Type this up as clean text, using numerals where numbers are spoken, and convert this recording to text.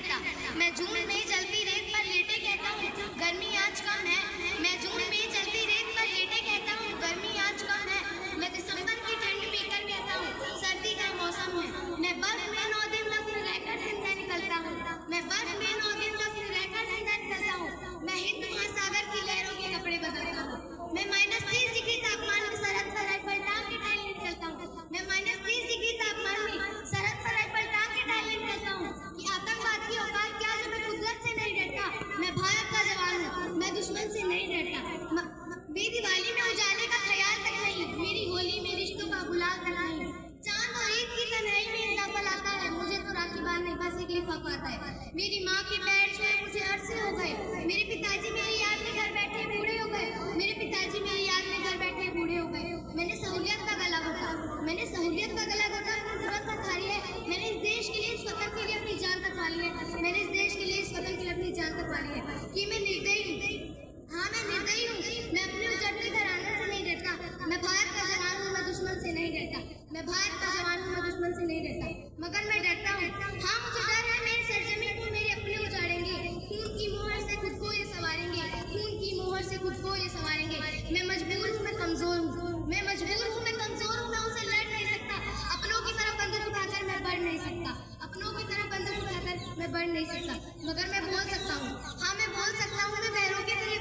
डरता। मैं जून में जलती रेत पर लेटे कहता हूँ गर्मी आज कम है। मैं जून में जलती रेत पर लेटे कहता हूँ गर्मी आज कम है। मैं दिसंबर की ठंड पीकर कहता हूँ सर्दी का मौसम है। मैं बर्फ में 9 दिन तक रहकर जिंदा निकलता हूँ। मैं बर्फ में 9 दिन तक रहकर जिंदा निकलता हूँ। मैं हिंद महासागर की लहरों के कपड़े बदलता हूँ। मैं -30 डिग्री तापमान में सरहद पर राइफल टांग के टहलने निकलता हूँ। मैं -30 डिग्री तापमान में सरहद पर राइफल टांग के टहलने निकलता हूँ कि आतंकवाद की औकात क्या जो मैं कुदरत से नहीं डरता। मैं भारत का जवान हूँ, मैं दुश्मन से नहीं डरता। मेरी दिवाली में उजाले का ख्याल तक नहीं, मेरी होली में रिश्तों का गुलाल तक नहीं। चांद और ईद की तन्हाई में इजाफा लाता है, मुझे तो राखी बांधने बस एक लिफाफा आता है। मेरी माँ के पैर छुए मुझे अरसे हो गए। मेरे पिताजी मेरी याद में घर बैठे बूढ़े हो गए। मेरे पिताजी मेरी याद में घर बैठे बूढ़े हो गए। मैंने सहूलियत का गला घोटा, मैंने सहूलियत का गला घोटा, जरूरत का खा लिया है। मैंने इस देश के लिए, इस वतन के लिए अपनी जान तक पा ली है। मैंने इस देश के लिए, इस वतन के लिए अपनी जान तक पा ली है कि मैं निर्दयी हूँ। हाँ, मैं निर्दयी हूँ। मैं अपने उजड़ते घराने से नहीं डरता। मैं भारत का जवान हूँ, मैं दुश्मन से नहीं डरता। मैं भारत का जवान हूँ, मैं दुश्मन से नहीं डरता, मगर मैं डरता हूँ। हाँ, मुझे डर है मेरी सरजमीन को मेरे अपने उजाड़ेंगे। खून की मोहर से खुद को ये संवारेंगे, खून की मोहर से खुद को ये संवारेंगे। मैं मजबूर हूँ, मैं कमजोर हूँ। मैं मजबूर हूँ, मैं कमजोर हूँ। मैं उसे लड़ नहीं सकता। अपनों की तरफ बंदूक उठाकर मैं बढ़ नहीं सकता। अपनों की तरफ बंदूक उठाकर मैं बढ़ नहीं सकता।